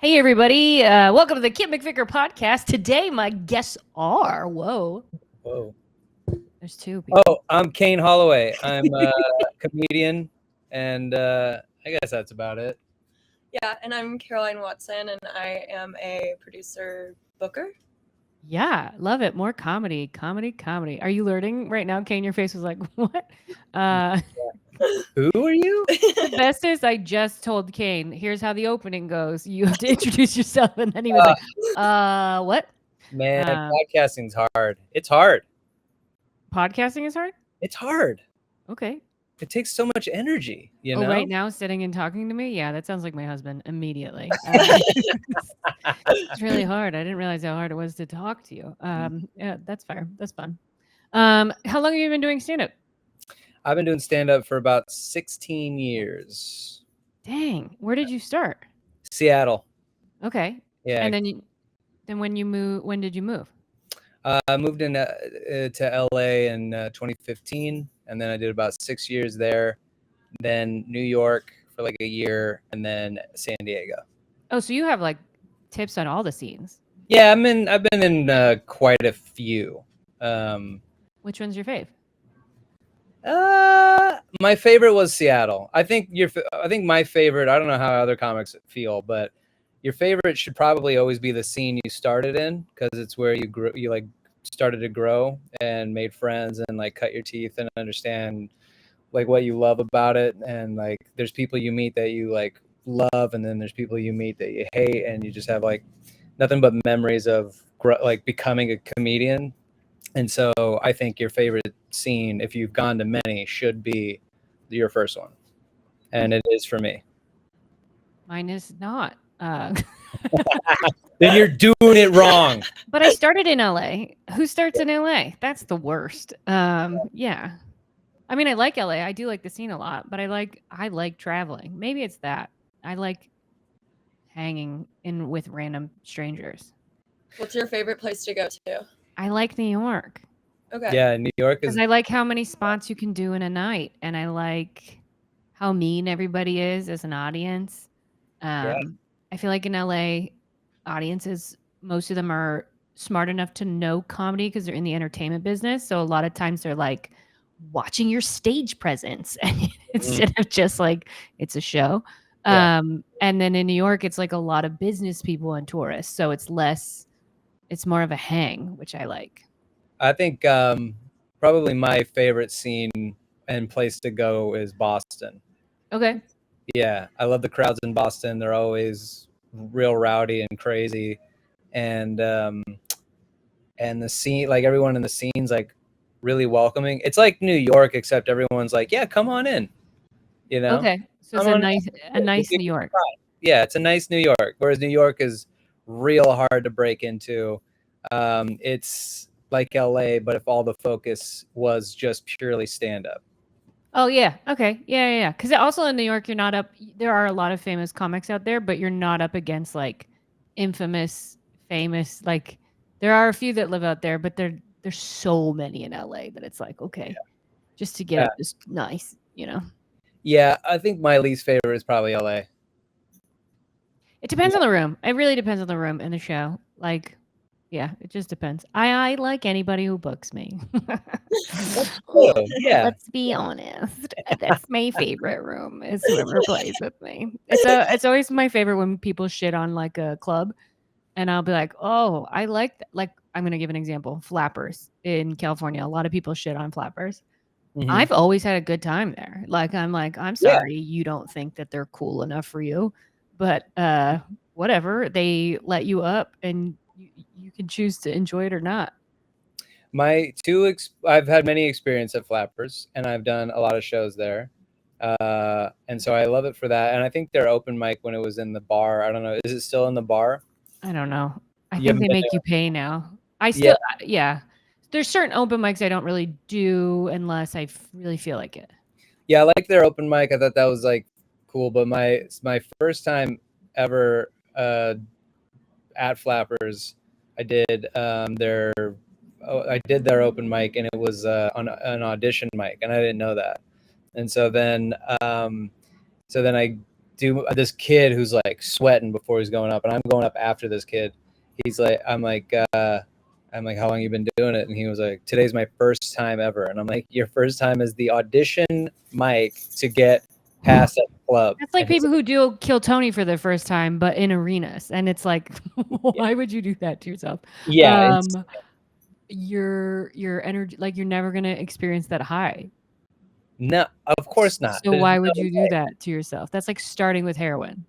Hey everybody, welcome to the Kit McVicker podcast. Today my guests are, Whoa. there's two people. Oh, I'm Kane Holloway. I'm a comedian, and I guess that's about it. Yeah, and I'm Karoline Watson, and I am a producer booker. Yeah, love it. More comedy. Are you learning right now, Kane? Your face was like, what? Who are you? The best is I just told Kane, here's how the opening goes. You have to introduce yourself. And then he was like, what? Man, podcasting's hard. It's hard. Podcasting is hard? It's hard. Okay. It takes so much energy, you know? Right now, sitting and talking to me? Yeah, that sounds like my husband immediately. It's really hard. I didn't realize how hard it was to talk to you. Yeah, that's fair. That's fun. How long have you been doing stand-up? I've been doing stand-up for about 16 years. Dang. Where did you start? Seattle. Okay. Yeah. And then when did you move? I moved to LA in 2015, and then I did about 6 years there. Then New York for like a year, and then San Diego. Oh, so you have like tips on all the scenes. Yeah, I've been in quite a few. Which one's your fave? My favorite was Seattle. I think my favorite, I don't know how other comics feel, but your favorite should probably always be the scene you started in, because it's where you grew, you like started to grow and made friends and like cut your teeth and understand like what you love about it. And like there's people you meet that you like love, and then there's people you meet that you hate, and you just have like nothing but memories of like becoming a comedian. And so I think your favorite scene, if you've gone to many, should be your first one. And it is for me. Mine is not. Then you're doing it wrong. But I started in LA. Who starts in LA? That's the worst. Yeah. I mean, I like LA. I do like the scene a lot, but I like traveling. Maybe it's that. I like hanging in with random strangers. What's your favorite place to go to? I like New York. Okay. Yeah, New York is. Because I like how many spots you can do in a night, and I like how mean everybody is as an audience. I feel like in LA, audiences, most of them are smart enough to know comedy because they're in the entertainment business. So a lot of times they're like watching your stage presence instead of just like it's a show. Yeah. And then in New York, it's like a lot of business people and tourists. So it's more of a hang, which I like. I think probably my favorite scene and place to go is Boston. Okay. Yeah, I love the crowds in Boston. They're always real rowdy and crazy, and the scene, like everyone in the scene's like really welcoming. It's like New York, except everyone's like, "Yeah, come on in," you know. Okay, so it's a nice New York. Yeah, it's a nice New York. Whereas New York is real hard to break into. It's like LA, but if all the focus was just purely stand-up. Oh yeah. Okay. Yeah. Because also in New York, you're not up. There are a lot of famous comics out there, but you're not up against like famous. Like there are a few that live out there, but there's so many in LA that it's like okay, just to get up is nice, you know. Yeah, I think my least favorite is probably LA. It depends on the room. It really depends on the room and the show. Like, yeah, it just depends. I like anybody who books me. Yeah. Let's be honest. That's my favorite room is whoever plays with me. It's always my favorite when people shit on like a club, and I'll be like, oh, I like that. Like, I'm gonna give an example. Flappers in California. A lot of people shit on Flappers. Mhm. I've always had a good time there. I'm sorry you don't think that they're cool enough for you, but whatever. They let you up, and you can choose to enjoy it or not. I've had many experience at Flappers, and I've done a lot of shows there, and so I love it for that. And I think their open mic when it was in the bar. I don't know. Is it still in the bar? I don't know. I You think they haven't make you pay now. I still, yeah. There's certain open mics I don't really do unless I really feel like it. Yeah, I like their open mic. I thought that was like cool. But my first time ever at Flappers, I did their open mic, and it was on an audition mic, and I didn't know that. And so then I do this kid who's like sweating before he's going up, and I'm going up after this kid. He's like, I'm like, how long you been doing it? And he was like, today's my first time ever. And I'm like, your first time is the audition mic to get past at the club. It's like And he's people who do Kill Tony for the first time, but in arenas, and it's like, why would you do that to yourself? yeah, Your energy, like you're never gonna experience that high. no, of course not. So There's why no would you do way. that to yourself? That's like starting with heroin.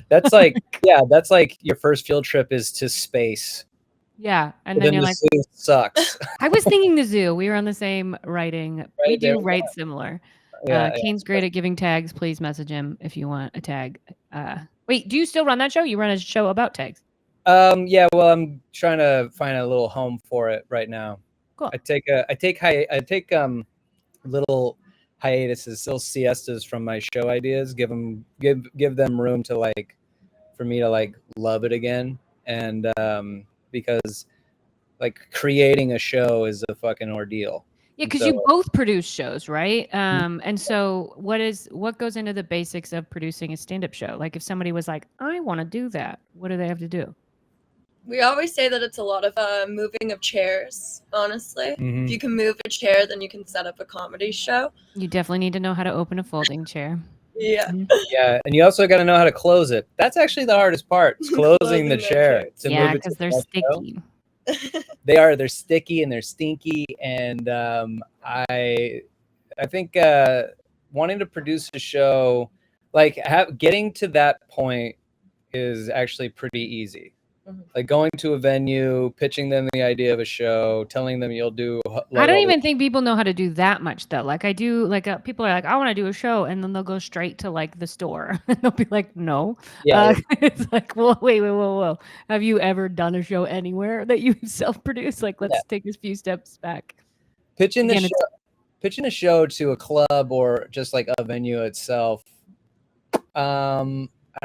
That's like, yeah, that's like your first field trip is to space. Yeah, and But then then you're the like, zoo sucks. I was thinking the zoo. We were on the same writing. We Right there do we write go. similar. Yeah, Kane's great at giving tags. Please message him if you want a tag. Wait, do you still run that show? You run a show about tags. Yeah, well, I'm trying to find a little home for it right now. Cool. I take little hiatuses, little siestas from my show ideas, give them room to like, for me to like love it again. And because like creating a show is a fucking ordeal. Yeah, And because so, you both produce shows, right? And so what goes into the basics of producing a stand-up show? Like if somebody was like, I want to do that, what do they have to do? We always say that it's a lot of moving of chairs, honestly. Mhm. If you can move a chair, then you can set up a comedy show. You definitely need to know how to open a folding chair. Yeah. Yeah, and you also got to know how to close it. That's actually the hardest part. It's closing the chair to Yeah, move it to because the they're next show. sticky. They're sticky and they're stinky, and I think wanting to produce a show, like getting to that point is actually pretty easy. Like going to a venue, pitching them the idea of a show, telling them you'll do. I don't even think people know how to do that much though. Like I do, like people are like, I want to do a show, and then they'll go straight to like the store, and they'll be like, no. Yeah, It's like, well, wait, whoa. Have you ever done a show anywhere that you self-produce? Like, let's take a few steps back. pitching Again, pitching a show to a club or just like a venue itself. I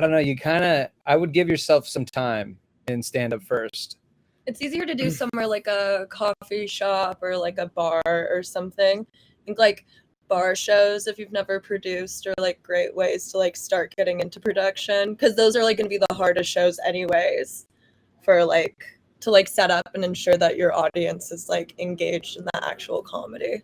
don't know. I would give yourself some time and stand up first. It's easier to do somewhere like a coffee shop or like a bar or something. I think like bar shows, if you've never produced, are like great ways to like start getting into production, because those are like going to be the hardest shows anyways for like to like set up and ensure that your audience is like engaged in the actual comedy.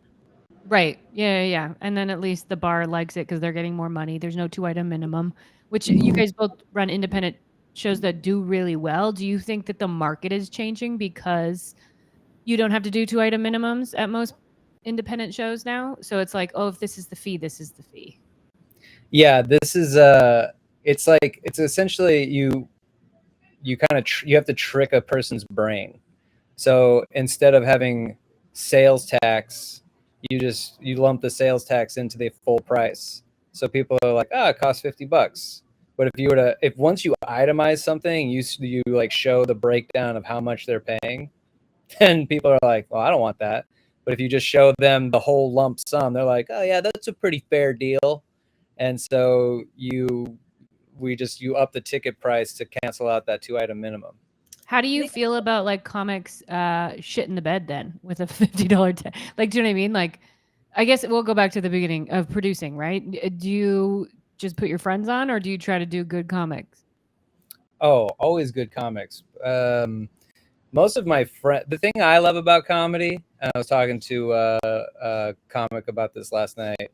right. Yeah. And then at least the bar likes it because they're getting more money. There's no 2-item minimum, which you guys both run independent shows that do really well. Do you think that the market is changing because you don't have to do 2-item minimums at most independent shows now? So it's like, oh, if this is the fee, this is the fee. Yeah, this is it's like it's essentially you kind of you have to trick a person's brain. So instead of having sales tax, you lump the sales tax into the full price. So people are like, oh, it costs $50. But if once you itemize something, you like show the breakdown of how much they're paying, then people are like, well, I don't want that. But if you just show them the whole lump sum, they're like, oh yeah, that's a pretty fair deal. And so you up the ticket price to cancel out that 2-item minimum. How do you feel about like comics shit in the bed then with a $50 tag? Like, do you know what I mean? Like, I guess we'll go back to the beginning of producing, right? Do you just put your friends on, or do you try to do good comics? Oh, always good comics. Most of my friends, the thing I love about comedy, and I was talking to a comic about this last night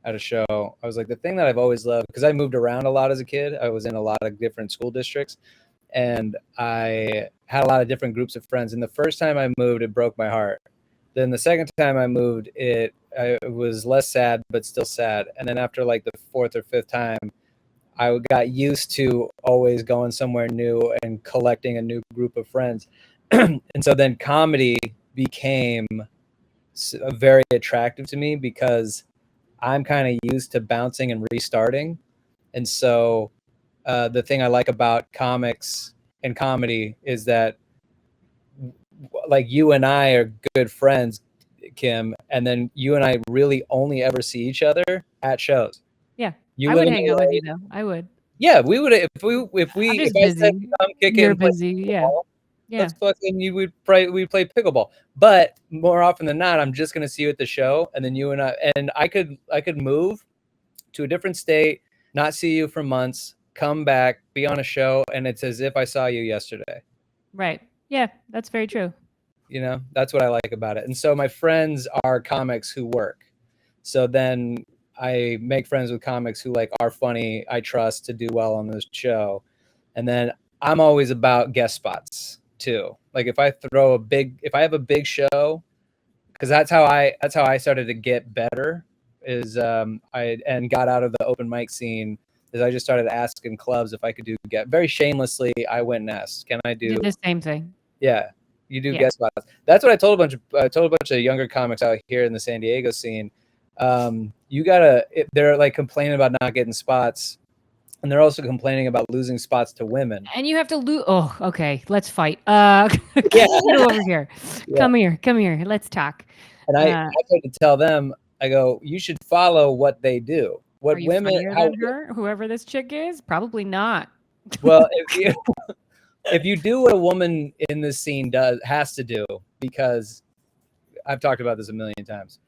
at a show. I was like, the thing that I've always loved, because I moved around a lot as a kid. I was in a lot of different school districts, and I had a lot of different groups of friends. And the first time I moved, it broke my heart. Then the second time I moved, it was less sad, but still sad. And then after like the fourth or fifth time, I got used to always going somewhere new and collecting a new group of friends. And so then comedy became very attractive to me because I'm kind of used to bouncing and restarting. And so the thing I like about comics and comedy is that like you and I are good friends, Kim, and then you and I really only ever see each other at shows. Yeah. You I live would in hang out LA. with you though. I would. Yeah, we would if I'm just I said busy. come kick You're in, play busy. Yeah. pickleball, Yeah. let's fucking we'd play pickleball. But more often than not, I'm just gonna see you at the show, and then you and I could move to a different state, not see you for months, come back, be on a show, and it's as if I saw you yesterday. Right. Yeah, that's very true. You know, that's what I like about it. And so my friends are comics who work. So then I make friends with comics who like are funny, I trust to do well on this show. And then I'm always about guest spots too. Like if I have a big show, because that's how I started to get better is I got out of the open mic scene is I just started asking clubs if I could do very shamelessly. I went and asked, can I do Did the same thing. Yeah, you do Yeah. guest spots. That's what I told a bunch of younger comics out here in the San Diego scene. They're like complaining about not getting spots, and they're also complaining about losing spots to women. And you have to lose. Oh, okay. Let's fight. Yeah. Get over here. Yeah. Come here. Let's talk. And I tried to tell them, I go, you should follow what they do. What Are you women? funnier than her? Whoever this chick is, probably not. Well, if you do what a woman in this scene has to do, because I've talked about this a million times.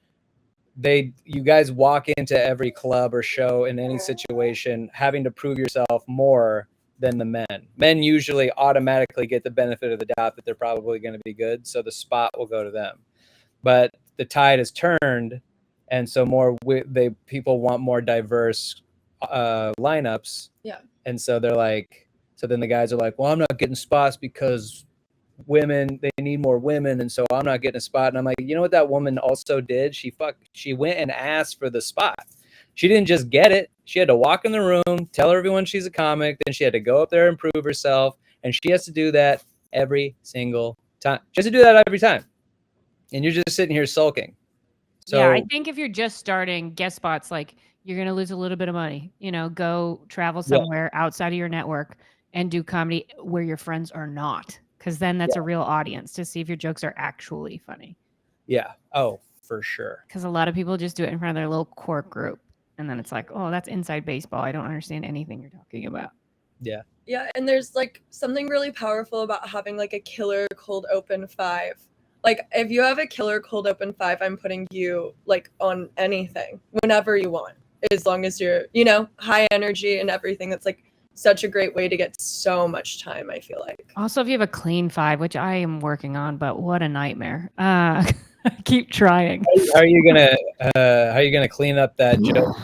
You guys walk into every club or show in any situation having to prove yourself more than the men. Men usually automatically get the benefit of the doubt that they're probably going to be good, so the spot will go to them. But the tide has turned, and so people want more diverse lineups. Yeah. And so they're like, so then the guys are like, well, I'm not getting spots because women, they need more women, and so I'm not getting a spot. And I'm like, you know what that woman also did? She went and asked for the spot. She didn't just get it. She had to walk in the room, tell everyone she's a comic, then she had to go up there and prove herself, and she has to do that every single time. She has to do that every time. And you're just sitting here sulking. So yeah, I think if you're just starting guest spots, like you're going to lose a little bit of money, go travel somewhere outside of your network and do comedy where your friends are not. Because then that's a real audience to see if your jokes are actually funny. Yeah. Oh, for sure. Because a lot of people just do it in front of their little core group. And then it's like, oh, that's inside baseball. I don't understand anything you're talking about. Yeah. Yeah, and there's like something really powerful about having like a killer cold open 5. Like if you have a killer cold open 5, I'm putting you like on anything whenever you want, as long as you're, high energy and everything. That's like such a great way to get so much time, I feel like. Also, if you have a clean 5, which I am working on, but what a nightmare. Keep trying. How are you gonna clean up that joke?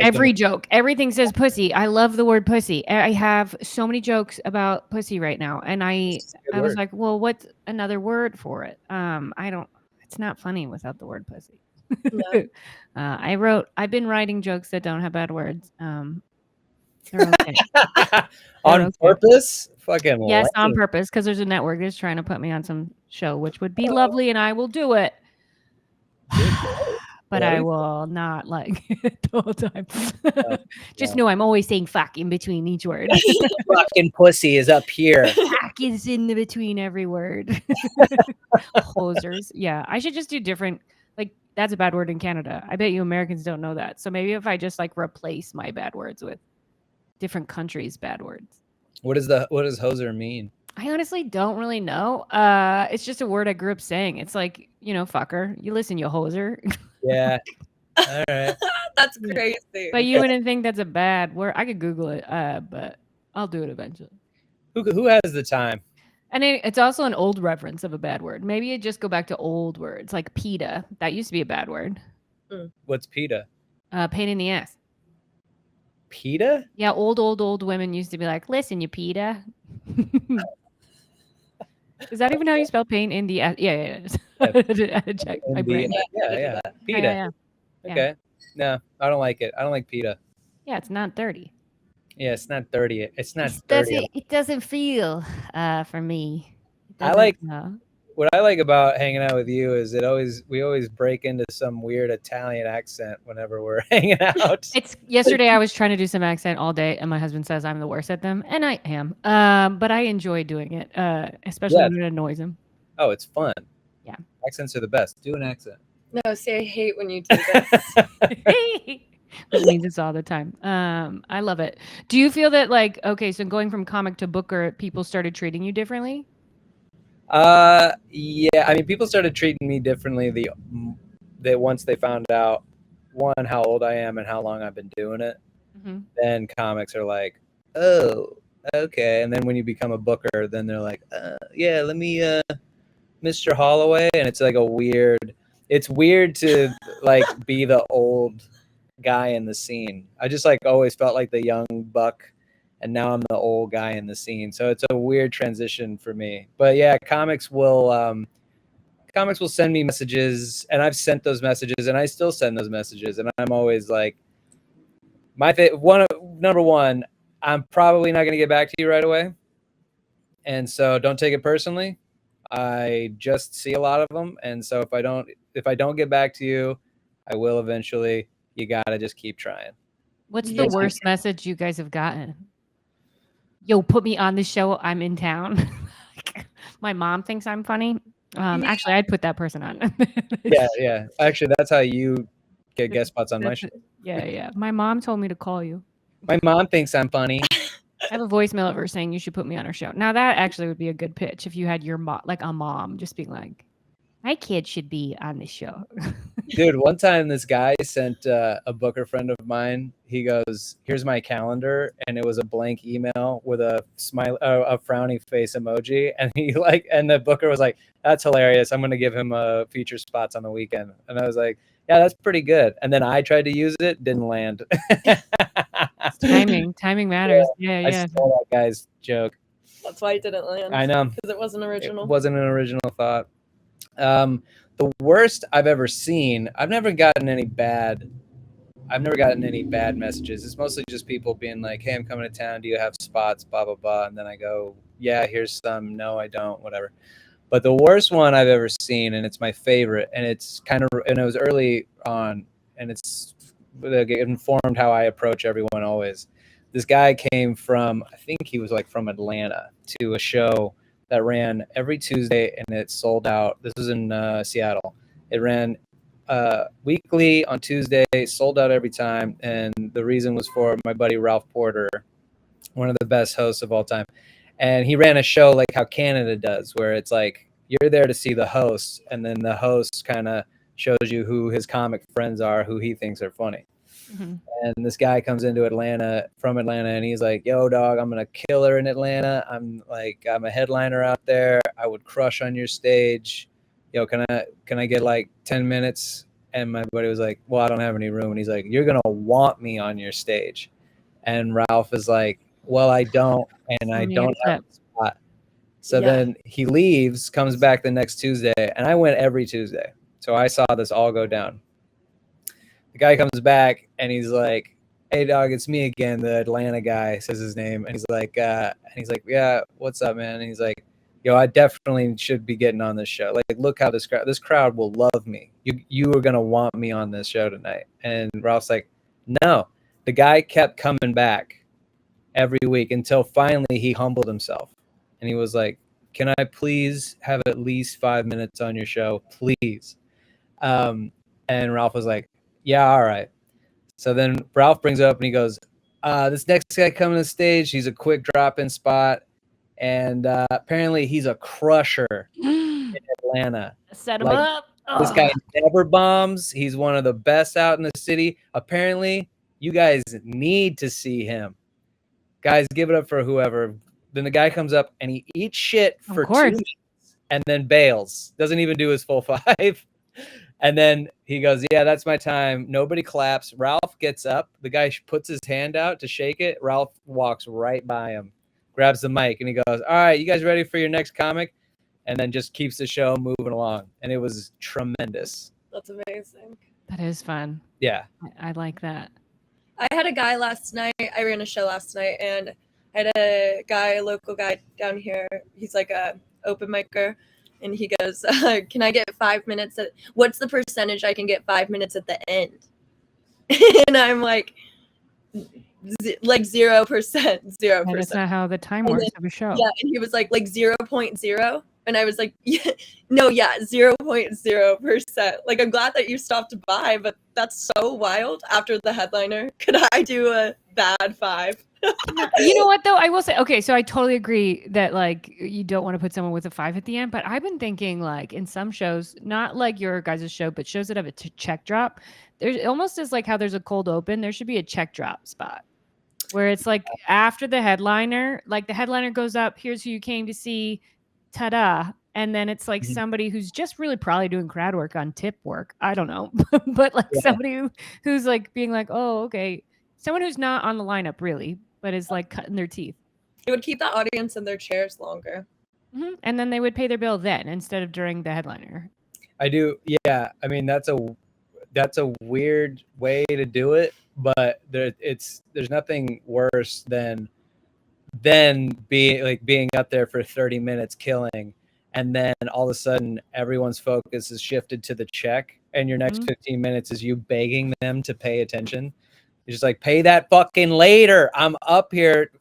Every joke, everything says pussy. I love the word pussy. I have so many jokes about pussy right now, and I was like, well, what's another word for it? It's not funny without the word pussy. No. I've been writing jokes that don't have bad words. They're okay. On purpose? Fucking yes, on purpose, because there's a network that's trying to put me on some show, which would be lovely, and I will do it. But I will not like it the whole time. Just know I'm always saying fuck in between each word. Fucking pussy is up here. Fuck is in between every word. Hosers. Yeah, I should just do different. Like that's a bad word in Canada. I bet you Americans don't know that. So maybe if I just like replace my bad words with different countries' bad words. What does hoser mean? I honestly don't really know. It's just a word I grew up saying. It's like, fucker. You listen, you hoser. Yeah. All right. That's crazy. But you wouldn't think that's a bad word. I could Google it, but I'll do it eventually. Who has the time? And it's also an old reference of a bad word. Maybe it just go back to old words like PETA. That used to be a bad word. What's PETA? Pain in the ass. PETA? Yeah, old women used to be like, listen, you PETA. Is that even how you spell pain in the ass? Yeah. I had to check my brain. Yeah. PETA. Yeah. Okay. No, I don't like it. I don't like PETA. Yeah, it's not dirty. Yeah, it's not dirty. It's not dirty. It doesn't feel for me. What I like about hanging out with you is we always break into some weird Italian accent whenever we're hanging out. Yesterday I was trying to do some accent all day, and my husband says I'm the worst at them, and I am. But I enjoy doing it, especially when it annoys him. Oh, it's fun. Yeah, accents are the best. Do an accent. No, see, I hate when you do this. Which means it's all the time. I love it. Do you feel that so going from comic to booker, people started treating you differently? Yeah. I mean, people started treating me differently once they found out, one, how old I am and how long I've been doing it. then comics are like, oh, okay. And then when you become a booker, then they're like, yeah, let me, Mr. Holloway. And it's like it's weird to like be the old guy in the scene. I just like always felt like the young buck, and now I'm the old guy in the scene. So it's a weird transition for me. But yeah, comics will send me messages, and I've sent those messages, and I still send those messages, and I'm always like, number one, I'm probably not going to get back to you right away, and so don't take it personally. I just see a lot of them, and so if I don't get back to you, I will eventually. You gotta just keep trying. What's the worst message you guys have gotten? Yo, put me on the show. I'm in town. My mom thinks I'm funny. Actually, I'd put that person on. Yeah. Actually, that's how you get guest spots on my show. Yeah. My mom told me to call you. My mom thinks I'm funny. I have a voicemail of her saying you should put me on her show. Now that actually would be a good pitch if you had your mom, like a mom, just being like, my kid should be on the show. Dude, one time this guy sent a booker friend of mine. He goes, "Here's my calendar," and it was a blank email with a frowny face emoji. And and the booker was like, "That's hilarious. I'm gonna give him feature spots on the weekend." And I was like, "Yeah, that's pretty good." And then I tried to use it, didn't land. Timing matters. Yeah. I stole that guy's joke. That's why it didn't land. I know, because it wasn't original. It wasn't an original thought. The worst I've ever seen, I've never gotten any bad messages. It's mostly just people being like, "Hey, I'm coming to town. Do you have spots? Blah, blah, blah." And then I go, "Yeah, here's some. No, I don't. Whatever." But the worst one I've ever seen, and it's my favorite, and it was early on, and it informed how I approach everyone always. This guy came from, I think he was like from Atlanta, to a show that ran every Tuesday, and it sold out. This was in Seattle. It ran weekly on Tuesday, sold out every time. And the reason was for my buddy Ralph Porter, one of the best hosts of all time. And he ran a show like how Canada does, where it's like you're there to see the host, and then the host kind of shows you who his comic friends are, who he thinks are funny. And this guy comes into from Atlanta, and he's like, "Yo, dog, I'm gonna kill her in Atlanta. I'm a headliner out there. I would crush on your stage. Yo, can I get like 10 minutes?" And my buddy was like, "Well, I don't have any room." And he's like, "You're gonna want me on your stage." And Ralph is like, "Well, I don't, and I don't have a spot." So then he leaves, comes back the next Tuesday, and I went every Tuesday. So I saw this all go down. The guy comes back, and he's like, "Hey, dog, it's me again." The Atlanta guy says his name, and he's like, "Yeah, what's up, man?" And he's like, "Yo, I definitely should be getting on this show. Like, look how this crowd will love me. You are gonna want me on this show tonight." And Ralph's like, "No." The guy kept coming back every week until finally he humbled himself, and he was like, "Can I please have at least 5 minutes on your show, please?" And Ralph was like, "Yeah, all right." So then Ralph brings it up, and he goes, "This next guy coming to the stage, he's a quick drop-in spot, and apparently he's a crusher in Atlanta. Set him up. This guy never bombs. He's one of the best out in the city. Apparently, you guys need to see him. Guys, give it up for whoever." Then the guy comes up, and he eats shit for 2 minutes, and then bails. Doesn't even do his full 5. And then he goes, "Yeah, that's my time." Nobody claps. Ralph gets up. The guy puts his hand out to shake it. Ralph walks right by him, grabs the mic, and he goes, "All right, you guys ready for your next comic?" And then just keeps the show moving along. And it was tremendous. That's amazing. That is fun. Yeah. I like that. I had a guy last night. I ran a show last night, and I had a local guy down here. He's like a open micer. And he goes, "Can I get 5 minutes? What's the percentage I can get 5 minutes at the end?" And I'm like 0%. That's not how the time works of a show. Yeah, and he was like 0.0, and I was like, "Yeah, no, yeah, 0.0%. Like, I'm glad that you stopped by, but that's so wild. After the headliner, could I do a bad 5?" You know what though? I will say, okay, so I totally agree that like you don't want to put someone with a 5 at the end, but I've been thinking like in some shows, not like your guys' show, but shows that have a check drop, there's almost as like how there's a cold open, there should be a check drop spot where it's like after the headliner, like the headliner goes up, here's who you came to see, ta-da. And then it's like somebody who's just really probably doing crowd work on tip work. I don't know. But like somebody who's like being like, oh, okay. Someone who's not on the lineup really, but is like cutting their teeth. It would keep the audience in their chairs longer. And then they would pay their bill then instead of during the headliner. I do. Yeah. I mean, that's a weird way to do it, but there's nothing worse than being up there for 30 minutes killing, and then all of a sudden everyone's focus is shifted to the check, and your next 15 minutes is you begging them to pay attention. You're just like, pay that fucking later. I'm up here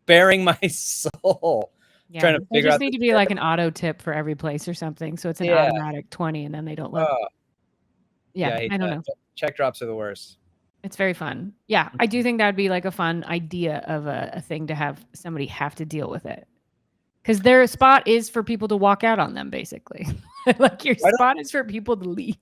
bearing my soul. Yeah, trying to figure just out need to be like an auto tip for every place or something, so it's an automatic 20, and then they don't look. I don't know. Check drops are the worst. It's very fun. Yeah, I do think that would be like a fun idea of a thing to have somebody have to deal with it. Because their spot is for people to walk out on them, basically. Like your spot is for people to leave.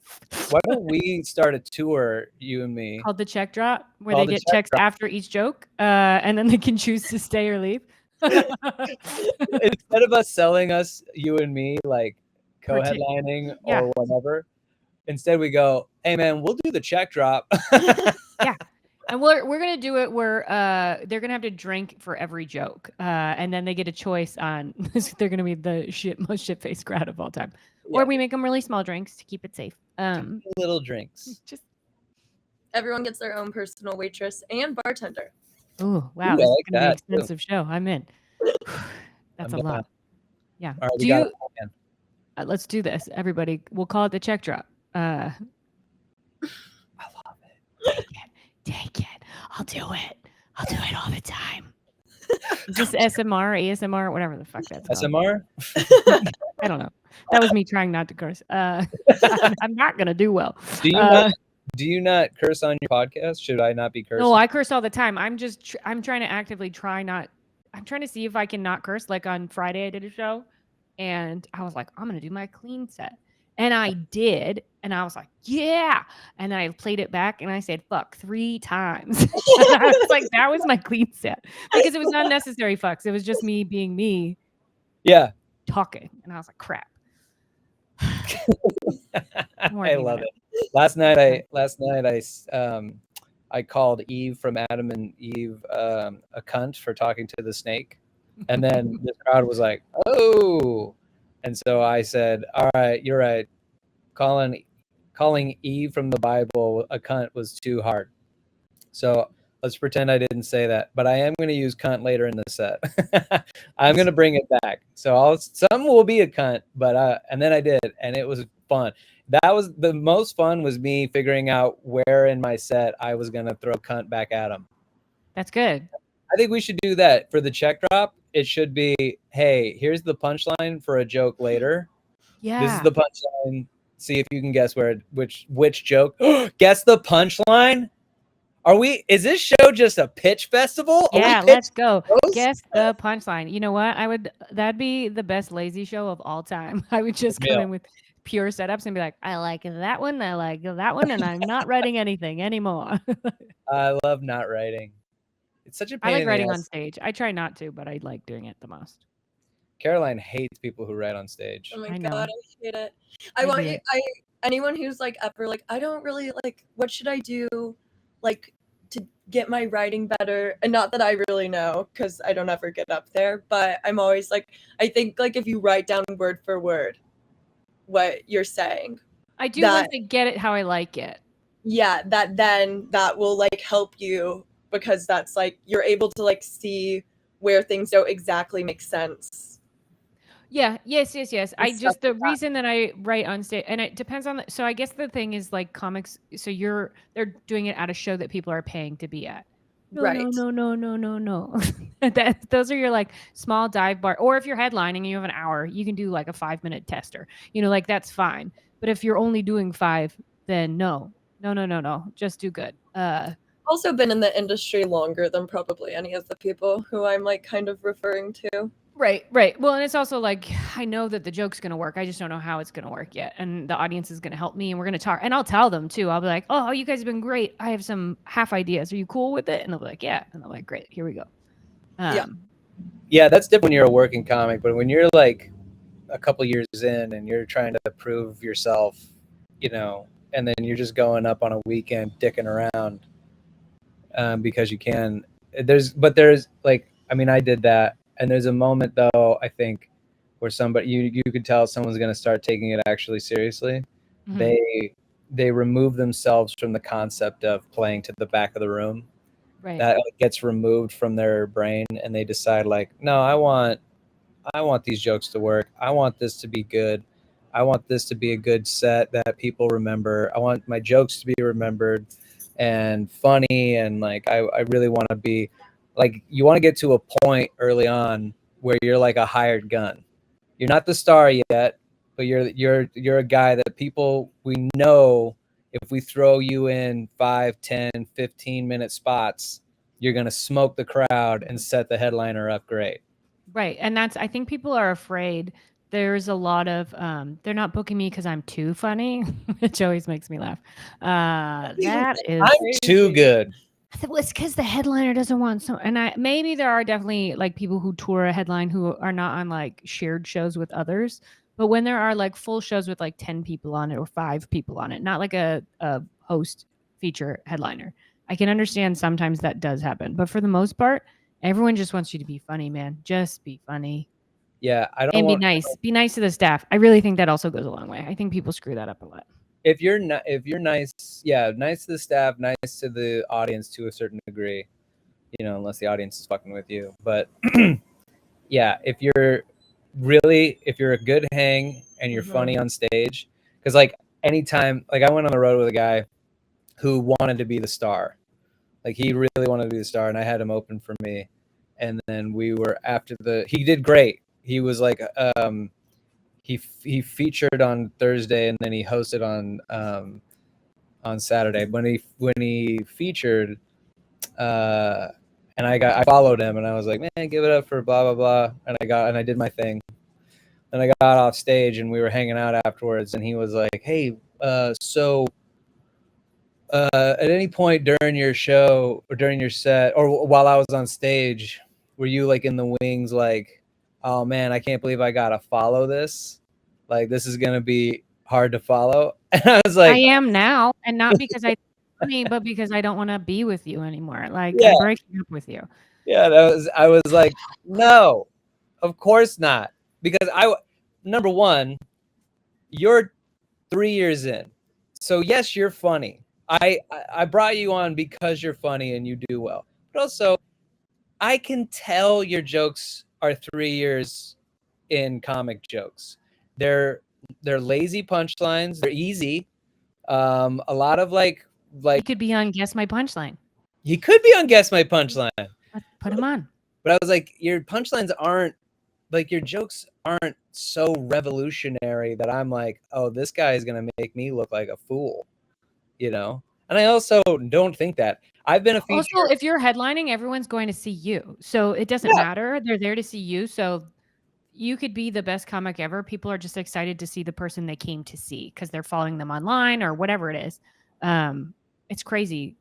Why don't we start a tour, you and me? Called the check drop, where they get checks after each joke, and then they can choose to stay or leave. Instead of us selling us, you and me, like co-headlining or whatever, instead we go, hey man, we'll do the check drop. Yeah. And we're gonna do it where they're gonna have to drink for every joke, and then they get a choice on they're gonna be the most shit-faced crowd of all time, or we make them really small drinks to keep it safe. Little drinks. Just everyone gets their own personal waitress and bartender. Oh wow, this is gonna be an expensive show. I'm in. That's a lot. Yeah. All right, let's do this, everybody. We'll call it the check drop. I love it. Take it. I'll do it. I'll do it all the time. Just SMR, ASMR, whatever the fuck that's called. SMR? I don't know. That was me trying not to curse. I'm not gonna do well. Do you not curse on your podcast? Should I not be cursing? No, I curse all the time. I'm just I'm trying to actively I'm trying to see if I can not curse. Like on Friday I did a show and I was like, I'm gonna do my clean set. And I did, and I was like, yeah. And then I played it back, and I said, fuck 3 times. I was like, that was my clean set. Because it was not necessary fucks. It was just me being me. Yeah. Talking. And I was like, crap. I love it. Last night I called Eve from Adam and Eve a cunt for talking to the snake. And then the crowd was like, oh. And so I said, all right, you're right. Calling Eve from the Bible a cunt was too hard. So let's pretend I didn't say that. But I am going to use cunt later in the set. I'm going to bring it back. So some will be a cunt, but and then I did, and it was fun. That was the most fun, was me figuring out where in my set I was going to throw cunt back at him. That's good. I think we should do that for the check drop. It should be, hey, here's the punchline for a joke later. Yeah. This is the punchline. See if you can guess which joke. Guess the punchline? Is this show just a pitch festival? Yeah, let's go. Guess the punchline. You know what? That'd be the best lazy show of all time. I would just come in with pure setups and be like, I like that one, I like that one, and I'm not writing anything anymore. I love not writing. It's such a pain. I like writing on stage. I try not to, but I like doing it the most. Caroline hates people who write on stage. Oh my god, I hate it. Anyone who's like ever like, I don't really like, what should I do like to get my writing better? And not that I really know, because I don't ever get up there, but I'm always like, I think like if you write down word for word what you're saying, I do want to get it how I like it. Yeah, that will like help you, because that's like you're able to like see where things don't exactly make sense. Yeah, yes. The reason that I write on stage, and it depends on so I guess the thing is like comics, so they're doing it at a show that people are paying to be at. Right. No. Those are your like small dive bar, or if you're headlining and you have an hour, you can do like a 5-minute tester. Like that's fine. But if you're only doing 5, then no. Just do good. also been in the industry longer than probably any of the people who I'm like kind of referring to. Right. Well, and it's also like I know that the joke's gonna work. I just don't know how it's gonna work yet. And the audience is gonna help me, and we're gonna talk. And I'll tell them too. I'll be like, "Oh, you guys have been great. I have some half ideas. Are you cool with it?" And they'll be like, "Yeah." And they're like, "Great. Here we go." Yeah, that's different when you're a working comic, but when you're like a couple years in and you're trying to prove yourself, and then you're just going up on a weekend dicking around because you can. There's like, I mean, I did that, and there's a moment though, I think, where somebody you could tell someone's going to start taking it actually seriously. Mhm. They remove themselves from the concept of playing to the back of the room. Right. That gets removed from their brain, and they decide like, no, I want these jokes to work. I want this to be good. I want this to be a good set that people remember. I want my jokes to be remembered and funny. And like, I really want to be like, you want to get to a point early on where you're like a hired gun. You're not the star yet, but you're a guy that we know if we throw you in 5, 10, 15-minute spots, you're going to smoke the crowd and set the headliner up great. Right. And I think people are afraid. There's a lot of they're not booking me because I'm too funny, which always makes me laugh. That is I'm too good. Well, it's because the headliner doesn't want so, and maybe there are definitely like people who tour a headline who are not on like shared shows with others. But when there are like full shows with like 10 people on it or 5 people on it, not like a host feature headliner, I can understand sometimes that does happen. But for the most part, everyone just wants you to be funny, man. Just be funny. Yeah, And be nice. Be nice to the staff. I really think that also goes a long way. I think people screw that up a lot. If you're nice, yeah, nice to the staff, nice to the audience to a certain degree, unless the audience is fucking with you. But yeah, if you're a good hang and you're funny on stage, because like anytime, like I went on the road with a guy who wanted to be the star, like he really wanted to be the star, and I had him open for me, and then we were he did great. He was like, he featured on Thursday, and then he hosted on Saturday. When he featured, and I followed him, and I was like, man, give it up for blah blah blah, and I did my thing. Then I got off stage, and we were hanging out afterwards, and he was like, hey, so at any point during your show or during your set or while I was on stage, were you like in the wings like, oh man, I can't believe I gotta follow this, like this is gonna be hard to follow? And I was like, I am now, and not because but because I don't want to be with you anymore. Like yeah, I'm breaking up with you. yeah, I was like, no, of course not, because number one, you're 3 years in, so yes, you're funny. I brought you on because you're funny and you do well, but also I can tell your jokes are 3 years in comic jokes. They're lazy punchlines. They're easy. A lot of like He could be on Guess My Punchline. he could be on Guess My Punchline. Let's put him on. But I was like, your punchlines aren't like your jokes aren't so revolutionary that I'm like, oh, this guy is gonna make me look like a fool, And I also don't think that. I've been a feature. Also, if you're headlining, everyone's going to see you, so it doesn't matter. They're there to see you, so you could be the best comic ever. People are just excited to see the person they came to see because they're following them online or whatever it is. It's crazy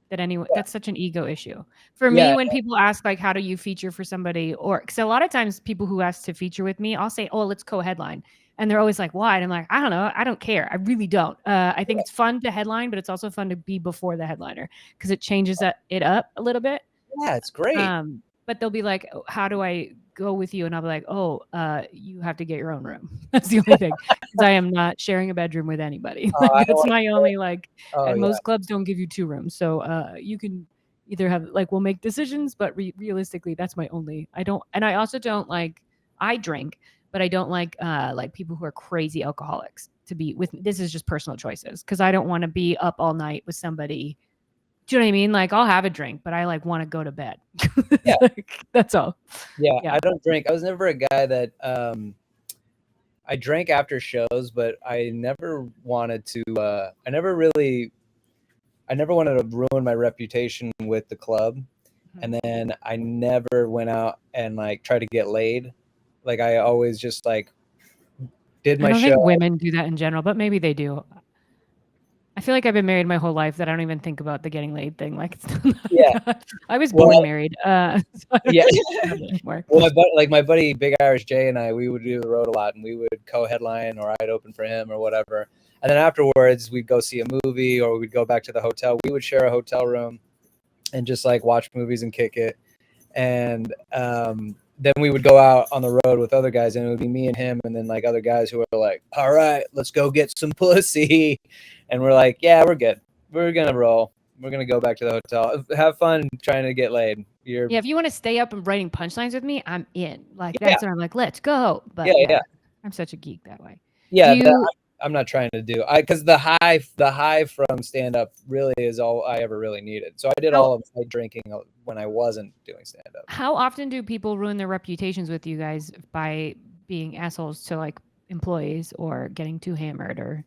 that anyone that's such an ego issue for me when people ask like how do you feature for somebody, or because a lot of times people who ask to feature with me, I'll say, oh, let's co-headline, and they're always like, why? And I'm like, I don't know, I don't care, I really don't. I think it's fun to headline, but it's also fun to be before the headliner because it changes it up a little bit. Yeah, it's great. But they'll be like, how do I go with you? And I'll be like, oh, you have to get your own room. That's the only thing, because I am not sharing a bedroom with anybody. Like, that's my only and most clubs don't give you 2 rooms. So you can either have we'll make decisions, but realistically, that's my only. I also don't I drink, but I don't like people who are crazy alcoholics to be with. This is just personal choices because I don't want to be up all night with somebody. Do you know what I mean? Like I'll have a drink, but I want to go to bed. Yeah. That's all. Yeah, I don't drink. I was never a guy that I drank after shows, but I never wanted to I I never wanted to ruin my reputation with the club. And then I never went out and like tried to get laid. Like I always just like did I my don't show. think women do that in general, but maybe they do. I feel like I've been married my whole life that I don't even think about the getting laid thing. Like, Yeah. I was Well, born married. So I don't yeah. know anymore. Well, my buddy Big Irish Jay and I, we would do the road a lot, and we would co-headline, or I'd open for him, or whatever. And then afterwards, we'd go see a movie, or we'd go back to the hotel. We would share a hotel room, and just like watch movies and kick it. And then we would go out on the road with other guys, and it would be me and him, and then like other guys who were like, "All right, let's go get some pussy," and we're like, "Yeah, we're good. We're gonna roll. We're gonna go back to the hotel. Have fun trying to get laid." Yeah, if you want to stay up and writing punchlines with me, I'm in. Like Yeah. that's when I'm like, let's go. But Yeah. I'm such a geek that way. Yeah, You, I'm not trying to do because the high from stand up really is all I ever really needed. So I did all of my drinking when I wasn't doing stand up. how often do people ruin their reputations with you guys by being assholes to like employees or getting too hammered or?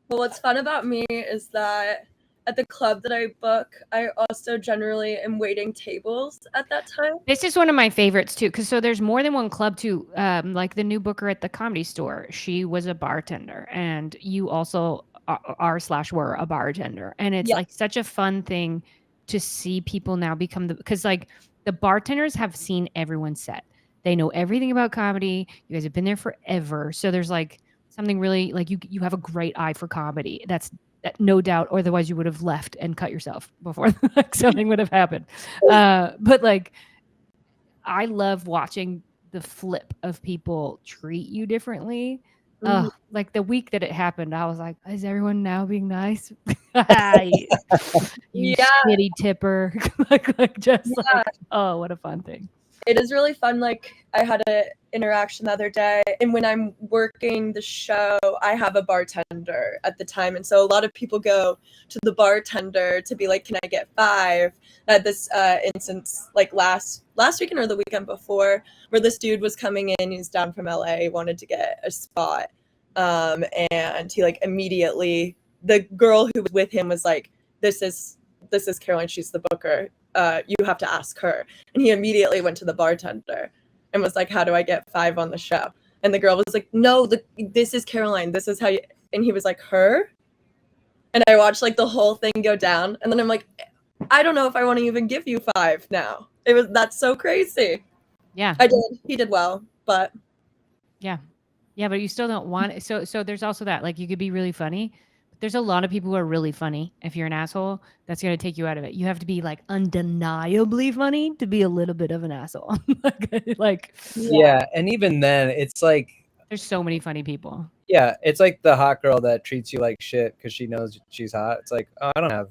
Well, what's fun about me is that at the club that I book, I also generally am waiting tables at that time. This is one of my favorites too, because so there's more than one club too. Like the new booker at the Comedy Store, she was a bartender, and you also are/were a bartender, and it's like such a fun thing to see people now become because like the bartenders have seen everyone's set, they know everything about comedy. You guys have been there forever, so there's like something really like you have a great eye for comedy. That's no doubt, or otherwise you would have left and cut yourself before like something would have happened. But like I love watching the flip of people treat you differently. Like the week that it happened, I was like, is everyone now being nice? You shitty tipper. like just like, oh, what a fun thing. It is really fun. Like I had an interaction the other day, and when I'm working the show, I have a bartender at the time, and so a lot of people go to the bartender to be like, "Can I get 5?" I had this instance like last weekend or the weekend before, where this dude was coming in. He's down from LA, wanted to get a spot, and he like immediately, the girl who was with him was like, "This is Karoline. She's the booker. You have to ask her." And he immediately went to the bartender and was like, "How do I get 5 on the show?" And the girl was like, "No, this is Karoline. This is how you," and he was like, "Her?" And I watched like the whole thing go down. And then I'm like, I don't know if I want to even give you 5 now. That's so crazy. Yeah. He did well, but yeah, but you still don't want it. So there's also that, like, you could be really funny. There's a lot of people who are really funny. If you're an asshole, that's going to take you out of it. You have to be like undeniably funny to be a little bit of an asshole. like yeah. And even then, it's like there's so many funny people. Yeah, it's like the hot girl that treats you like shit because she knows she's hot. It's like, oh, I don't have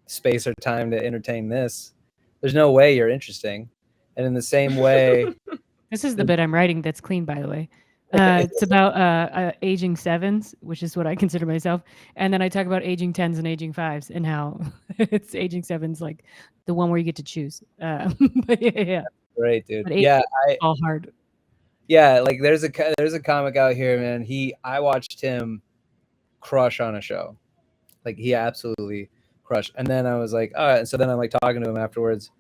space or time to entertain this. There's no way you're interesting. And in the same way, this is the bit I'm writing that's clean, by the way. It's about aging 7s, which is what I consider myself. And then I talk about aging 10s and aging 5s and how it's aging 7s, like the one where you get to choose. But yeah. Great, dude. But yeah. all hard. Yeah. Like there's a comic out here, man. I watched him crush on a show. Like he absolutely crushed. And then I was like, all right. So then I'm like talking to him afterwards,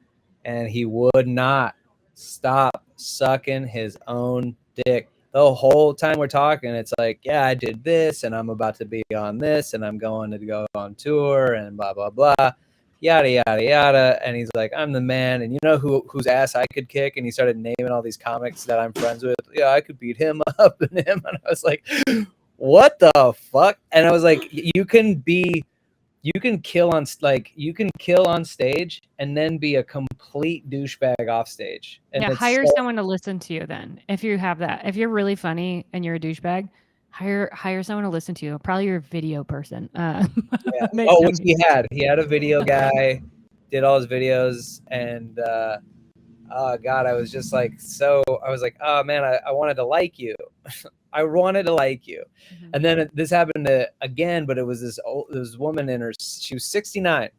and he would not stop sucking his own dick. The whole time we're talking, it's like, yeah, I did this, and I'm about to be on this, and I'm going to go on tour, and blah, blah, blah, yada, yada, yada. And he's like, I'm the man, and you know whose ass I could kick? And he started naming all these comics that I'm friends with. Yeah, I could beat him up and him. And I was like, what the fuck? And I was like, you can kill on stage and then be a complete douchebag off stage. And yeah, hire someone to listen to you then. If you have that. If you're really funny and you're a douchebag, hire someone to listen to you. Probably your video person. Yeah. Oh, which he had a video guy, did all his videos, and oh god, I was just like, I was like, oh man, I wanted to like you. I wanted to like you. Mm-hmm. And then this happened again, but it was this woman she was 69,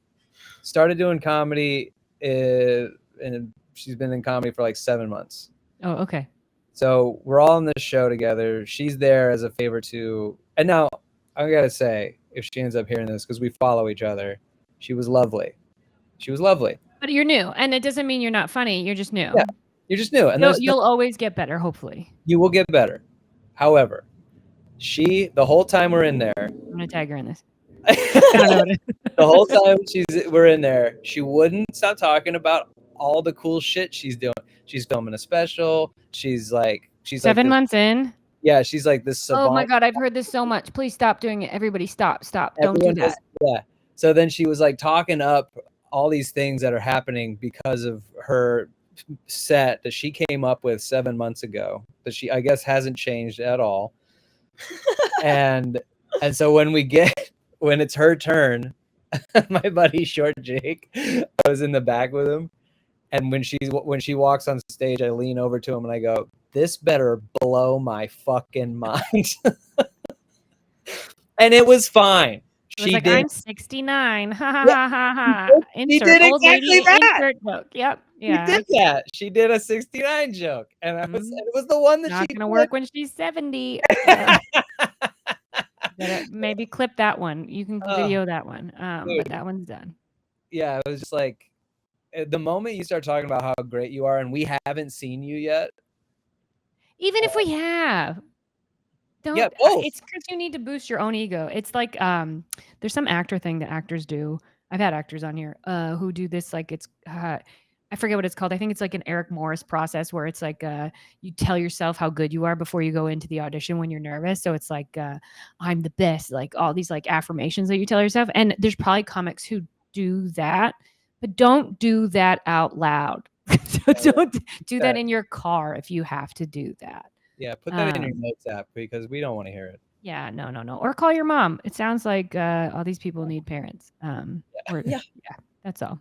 started doing comedy, and she's been in comedy for like 7 months. Oh, okay. So we're all in this show together. She's there as a favor too. And now I gotta say, if she ends up hearing this because we follow each other. She was lovely. She was lovely. But you're new, and it doesn't mean you're not funny. You're just new. Yeah, you're just new, and you'll always get better, hopefully. you will get better. However, the whole time we're in there, I'm gonna tag her in this. the whole time we're in there, she wouldn't stop talking about all the cool shit she's doing. She's filming a special. She's 7 months in. Yeah, she's like this savant. Oh my God, I've heard this so much. Please stop doing it. Everybody stop. Don't do that. Yeah. So then she was like talking up all these things that are happening because of her set that she came up with 7 months ago that she, I guess, hasn't changed at all. and so when it's her turn, my buddy Short Jake, I was in the back with him. And when she walks on stage, I lean over to him and I go, "This better blow my fucking mind." And it was fine. She did. I'm 69. Ha ha ha ha ha. She did exactly that. Insert joke. Yep. Yeah. She did that. She did a 69 joke, and it was the one that not she gonna work when she's 70. Maybe clip that one. You can video that one. But that one's done. Yeah, it was just like the moment you start talking about how great you are, and we haven't seen you yet. Even if we have. Don't. Yeah, both. It's because you need to boost your own ego. It's like there's some actor thing that actors do. I've had actors on here who do this, like it's I forget what it's called. I think it's like an Eric Morris process where it's like you tell yourself how good you are before you go into the audition when you're nervous. So it's like I'm the best, like all these like affirmations that you tell yourself. And there's probably comics who do that, but don't do that out loud. So don't do that in your car if you have to do that. Yeah, put that in your notes app because we don't want to hear it. Yeah, no. Or call your mom. It sounds like all these people need parents. Yeah, that's all.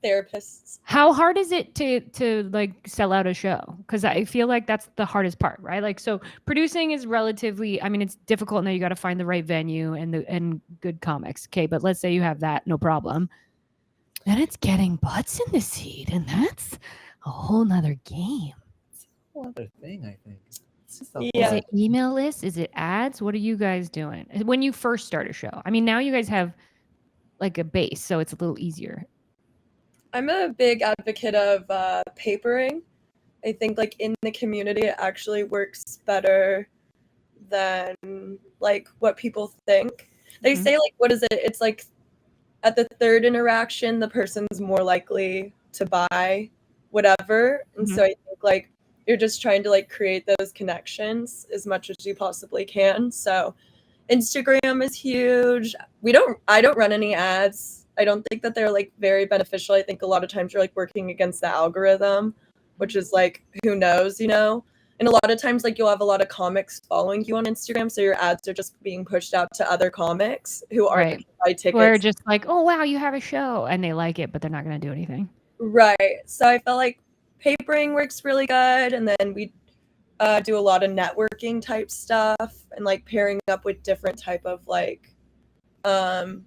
Therapists. How hard is it to like sell out a show? Because I feel like that's the hardest part, right? Like, so producing is relatively, I mean, it's difficult now. You got to find the right venue and good comics. Okay, but let's say you have that, no problem. Then it's getting butts in the seat, and that's a whole nother game. It's a whole other thing, I think. Is it email lists? Is it ads? What are you guys doing when you first start a show? I mean, now you guys have like a base, so it's a little easier. I'm a big advocate of papering. I think like in the community, it actually works better than like what people think. They say like, what is it? It's like at the third interaction, the person's more likely to buy whatever. And so I think like you're just trying to like create those connections as much as you possibly can. So Instagram is huge. I don't run any ads. I don't think that they're like very beneficial. I think a lot of times you're like working against the algorithm, which is like, who knows, you know? And a lot of times like you'll have a lot of comics following you on Instagram. So your ads are just being pushed out to other comics who aren't buy tickets. Or just like, oh, wow, you have a show, and they like it, but they're not going to do anything. Right. So I felt like papering works really good. And then we do a lot of networking type stuff and like pairing up with different type of like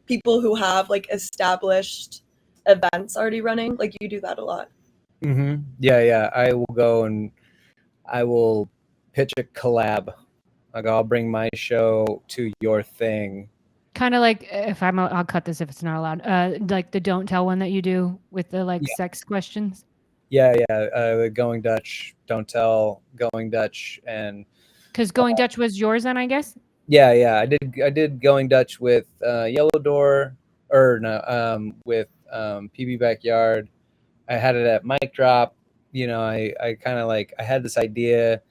people who have like established events already running. Like you do that a lot. Yeah. I will go and I will pitch a collab. Like I'll bring my show to your thing. Kind of like I'll cut this if it's not allowed. Like the Don't Tell one that you do with the like sex questions. Yeah. The Going Dutch, Don't Tell, Going Dutch, and because Going Dutch was yours, then I guess. Yeah. I did Going Dutch with Yellow Door, with PB Backyard. I had it at Mic Drop. You know, I kind of like I had this idea,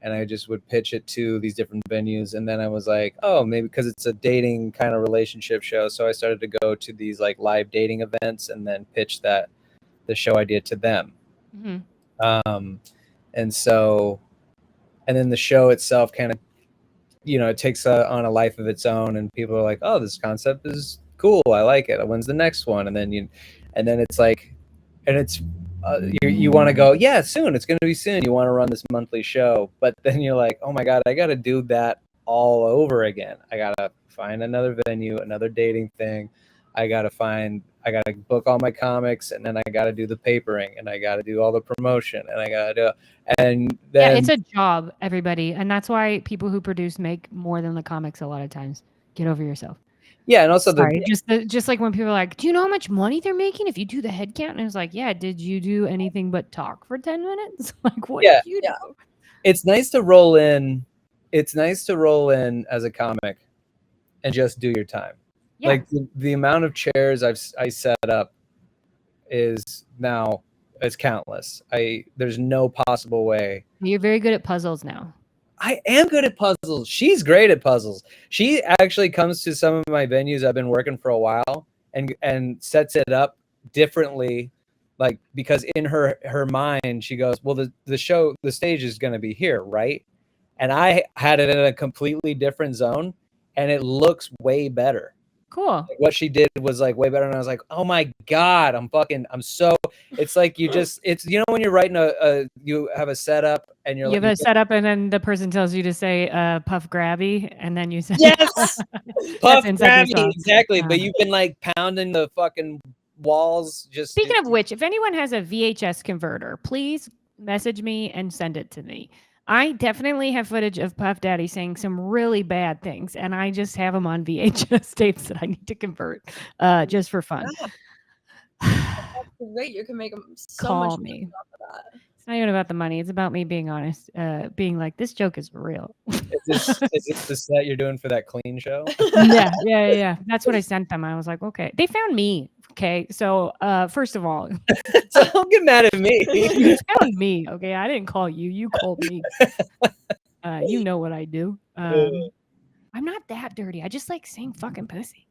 and I just would pitch it to these different venues, and then I was like, oh, maybe because it's a dating kind of relationship show, so I started to go to these like live dating events and then pitch the show idea to them. And then the show itself kind of, you know, it takes on a life of its own, and people are like, oh, this concept is cool, I like it, when's the next one? And then it's like, and it's you want to go, yeah, soon, it's going to be soon, you want to run this monthly show, but then you're like, oh my god, I got to do that all over again. I got to find another venue, another dating thing. I got to book all my comics, and then I got to do the papering, and I got to do all the promotion, and I got to do, and then it's a job, everybody, and that's why people who produce make more than the comics a lot of times. Get over yourself. Yeah, and also Sorry, just like when people are like, "Do you know how much money they're making if you do the head count?" And it's like, "Yeah, did you do anything but talk for 10 minutes?" Like, what Yeah. did you Yeah. do? It's nice to roll in. It's nice to roll in as a comic and just do your time. Yeah. Like the amount of chairs I set up is now it's countless. There's no possible way. You're very good at puzzles now. I am good at puzzles. She's great at puzzles. She actually comes to some of my venues I've been working for a while and sets it up differently, like because in her mind she goes, well, the stage is going to be here, right? And I had it in a completely different zone, and it looks way better. Cool. Like what she did was like way better, and I was like, oh my god, I'm so. It's like it's when you're writing you have a setup and You have a setup, and then the person tells you to say puff grabby, and then you say yes, puff inside grabby, exactly. But you've been like pounding the fucking walls. Just speaking of which, if anyone has a VHS converter, please message me and send it to me. I definitely have footage of Puff Daddy saying some really bad things, and I just have them on VHS tapes that I need to convert just for fun. That's great. You can make them so Call much me. off of that. It's not even about the money. It's about me being honest, being like, this joke is real. is this the set you're doing for that clean show? Yeah. That's what I sent them. I was like, okay. They found me. Okay. So first of all, so don't get mad at me. You found me. Okay. I didn't call you. You called me. You know what I do. I'm not that dirty. I just like saying fucking pussy.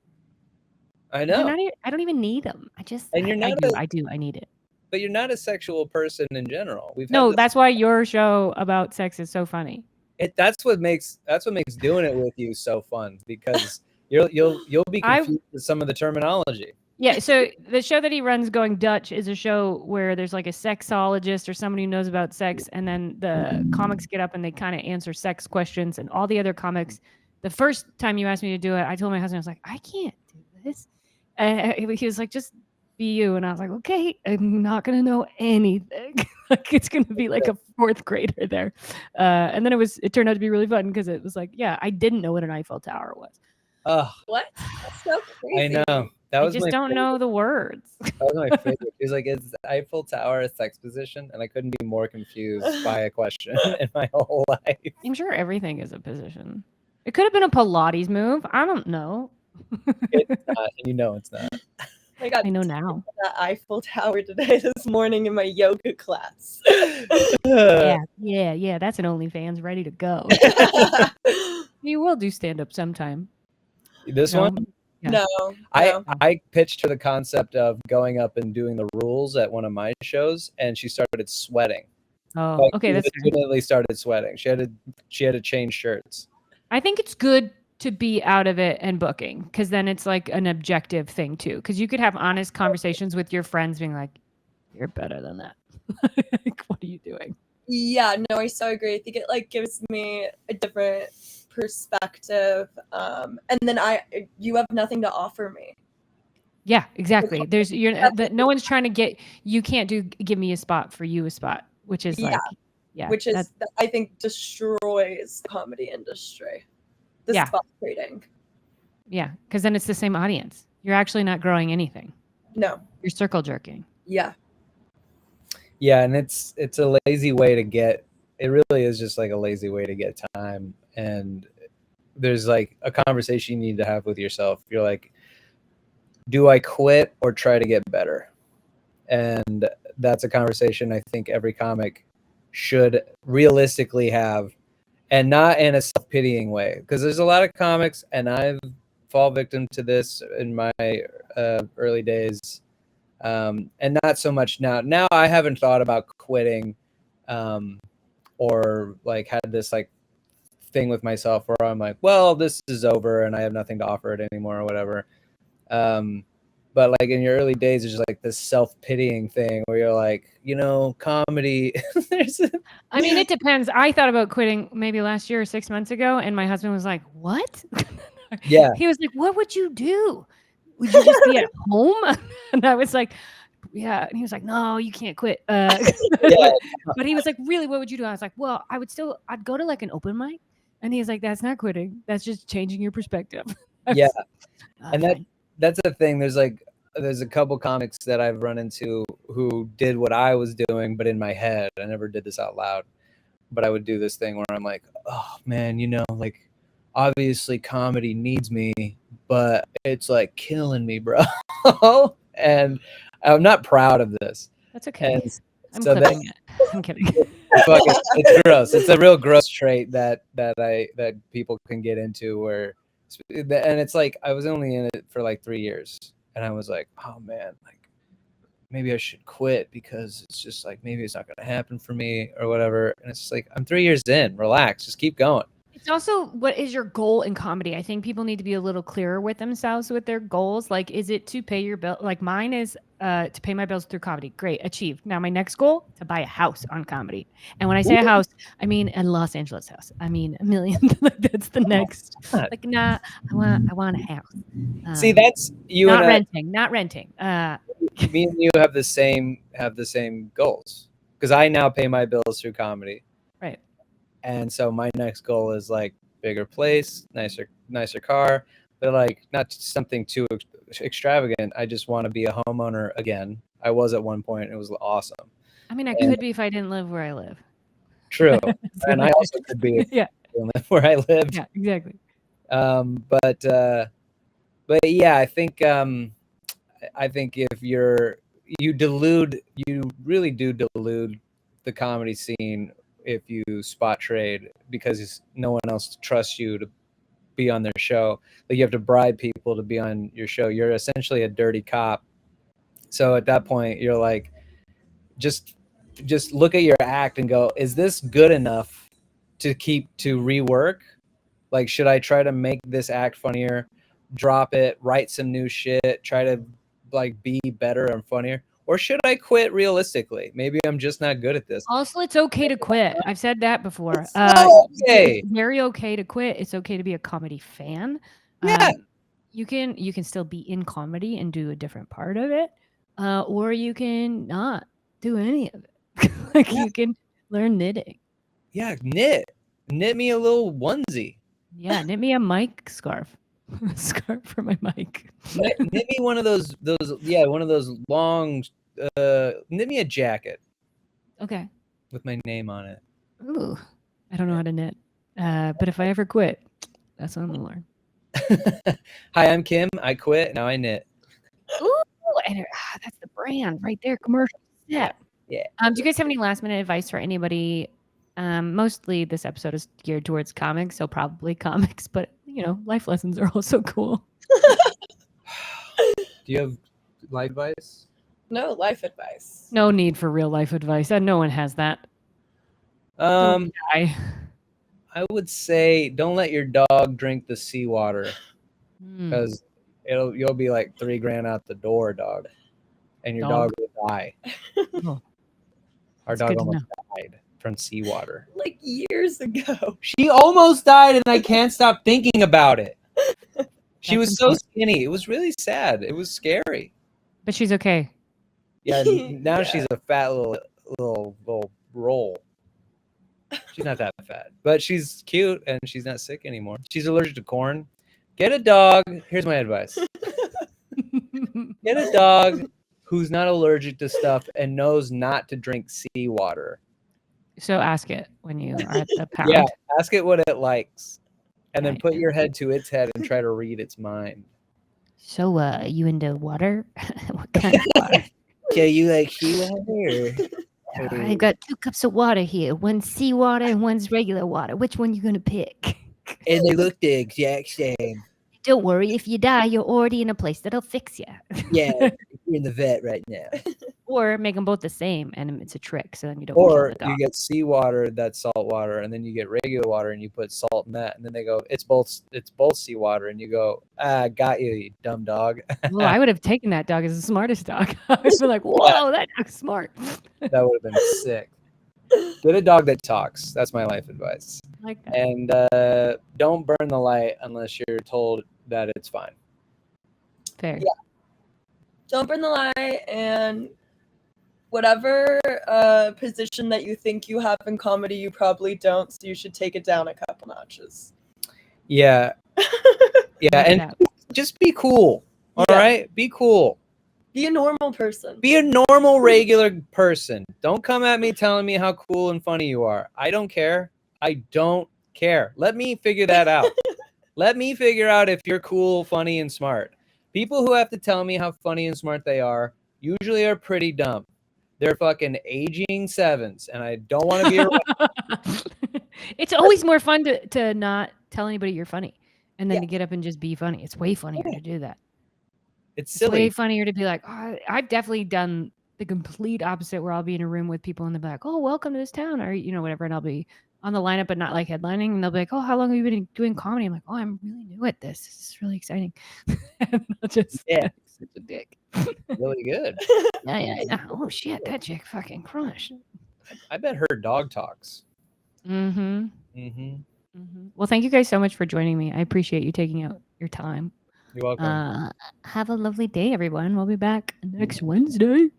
I know. I don't even need them. I just, and you're not I do. I need it. But you're not a sexual person in general. No, that's why your show about sex is so funny. That's what makes doing it with you so fun, because you'll be confused with some of the terminology. Yeah, so the show that he runs, Going Dutch, is a show where there's like a sexologist or somebody who knows about sex, and then the comics get up and they kind of answer sex questions, and all the other comics. The first time you asked me to do it, I told my husband, I was like, I can't do this. And he was like, just be you. And I was like, okay, I'm not going to know anything. Like, it's going to be like a fourth grader there. And then it turned out to be really fun because it was like, yeah, I didn't know what an Eiffel Tower was. What? That's so crazy. I know. I just don't know the words. That was my favorite. He was like, is Eiffel Tower a sex position? And I couldn't be more confused by a question in my whole life. I'm sure everything is a position. It could have been a Pilates move. I don't know. It's not, and it's not. I know now. That Eiffel Tower today, this morning in my yoga class. Yeah. That's an OnlyFans ready to go. You will do stand up sometime. This one? Yeah. No. I pitched her the concept of going up and doing the rules at one of my shows, and she started sweating. Oh, okay. That's legitimately started sweating. She had to change shirts. I think it's good to be out of it and booking, because then it's like an objective thing too. Because you could have honest conversations with your friends, being like, "You're better than that." Like, what are you doing? Yeah, no, I so agree. I think it like gives me a different perspective, and then you have nothing to offer me. Yeah, exactly. No one's trying to get, you can't give me a spot for you a spot, which is which is I think destroys the comedy industry. The spot trading. Yeah, because then it's the same audience. You're actually not growing anything. No, you're circle jerking. Yeah, and it's a lazy way to get. It really is just like a lazy way to get time. And there's like a conversation you need to have with yourself. You're like, do I quit or try to get better? And that's a conversation I think every comic should realistically have, and not in a self-pitying way. Because there's a lot of comics, and I've fallen victim to this in my early days, and not so much now. Now I haven't thought about quitting, or like had this like thing with myself where I'm like, well, this is over and I have nothing to offer it anymore or whatever. But like in your early days, it's just like this self-pitying thing where you're like, comedy. I mean, it depends. I thought about quitting maybe last year or 6 months ago, and my husband was like, what? Yeah. He was like, what would you do? Would you just be at home? And I was like, yeah. And he was like, no, you can't quit. But he was like, really, what would you do? I was like, well, I'd go to like an open mic. And he's like, that's not quitting. That's just changing your perspective. Yeah. Oh, And fine. that's the thing. There's a couple comics that I've run into who did what I was doing, but in my head. I never did this out loud, but I would do this thing where I'm like, oh man, like obviously comedy needs me, but it's like killing me, bro. And I'm not proud of this. That's okay. And I'm so clipping it. I'm kidding. it's gross. It's a real gross trait that people can get into where, and it's like I was only in it for like 3 years, and I was like, oh man, like maybe I should quit because it's just like maybe it's not going to happen for me or whatever. And it's just like I'm 3 years in. Relax, just keep going. It's also, what is your goal in comedy? I think people need to be a little clearer with themselves with their goals. Like, is it to pay your bill? Like mine is to pay my bills through comedy. Great, achieved. Now my next goal, to buy a house on comedy. And when I say a house, I mean a Los Angeles house. I mean $1 million. Like that's the next. Like, nah, I want a house. See, that's you not and renting, not renting. me and you have the same goals because I now pay my bills through comedy. Right. And so my next goal is like bigger place, nicer car, but like not something too extravagant. I just want to be a homeowner again. I was at one point. It was awesome. I mean, I could be if I didn't live where I live. True. And I also could be if I didn't live where I lived. Yeah, exactly. But yeah, I think if you really do delude the comedy scene if you spot trade because no one else trusts you to be on their show. Like you have to bribe people to be on your show. You're essentially a dirty cop. So at that point, you're like, just look at your act and go, is this good enough to rework? Like, should I try to make this act funnier, drop it, write some new shit, try to like be better and funnier? Or should I quit realistically? Maybe I'm just not good at this. Also, it's okay to quit. I've said that before. It's okay. It's very okay to quit. It's okay to be a comedy fan. Yeah. You can still be in comedy and do a different part of it, or you can not do any of it. Like you can learn knitting. Yeah, knit me a little onesie. Yeah, knit me a mic scarf. A scarf for my mic. knit me one of those one of those long knit me a jacket. Okay. With my name on it. Ooh, I don't know how to knit. But if I ever quit, that's what I'm gonna learn. Hi, I'm Kim. I quit. Now I knit. Ooh, and that's the brand right there. Commercial. Yeah. Yeah. Do you guys have any last minute advice for anybody? Mostly this episode is geared towards comics, so probably comics, but life lessons are also cool. Do you have life advice? No life advice. No need for real life advice. No one has that. I would say don't let your dog drink the seawater because you'll be like $3,000 out the door, dog, and your dog will die. Oh. Our dog almost died from seawater. Like years ago. She almost died, and I can't stop thinking about it. She was so skinny. It was really sad. It was scary. But she's okay. Yeah, now she's a fat little roll. She's not that fat, but she's cute and she's not sick anymore. She's allergic to corn. Get a dog. Here's my advice. Get a dog who's not allergic to stuff and knows not to drink seawater. So ask it when you are at the pound. Yeah, ask it what it likes. And then put your head to its head and try to read its mind. So, you into water? What kind of water? So you like seawater? I got 2 cups of water here. One's seawater and one's regular water. Which one you gonna pick? And they look the exact same. Don't worry. If you die, you're already in a place that'll fix you. Yeah, you're in the vet right now. Or make them both the same, and it's a trick, so then you don't. Or kill the dog. you get seawater that's salt water, and then you get regular water, and you put salt in that, and then they go, it's both seawater, and you go, got you, you dumb dog. Well, I would have taken that dog as the smartest dog. I would be like, whoa, that dog's smart. That would have been sick. Get a dog that talks. That's my life advice. I like that. And don't burn the light unless you're told that it's fine. Fair. Yeah. Don't burn the light, and whatever position that you think you have in comedy, you probably don't, so you should take it down a couple notches. Yeah. Yeah, and just be cool. All right, be cool. Be a normal person. Be a normal, regular person. Don't come at me telling me how cool and funny you are. I don't care. I don't care. Let me figure that out. Let me figure out if you're cool, funny, and smart. People who have to tell me how funny and smart they are usually are pretty dumb. They're fucking aging sevens, and I don't want to be around. It's always more fun to not tell anybody you're funny and then to get up and just be funny. It's way funnier to do that. It's silly. Way funnier to be like, oh, I've definitely done the complete opposite where I'll be in a room with people and they'll be like, oh, welcome to this town, or whatever, and I'll be on the lineup but not like headlining, and they'll be like, oh, how long have you been doing comedy? I'm like, oh, I'm really new at this. This is really exciting. And I'll just such a dick. Really good. Yeah. Oh shit, that chick fucking crushed. I bet her dog talks. Well, thank you guys so much for joining me. I appreciate you taking out your time. You're welcome. Have a lovely day, everyone. We'll be back next Wednesday.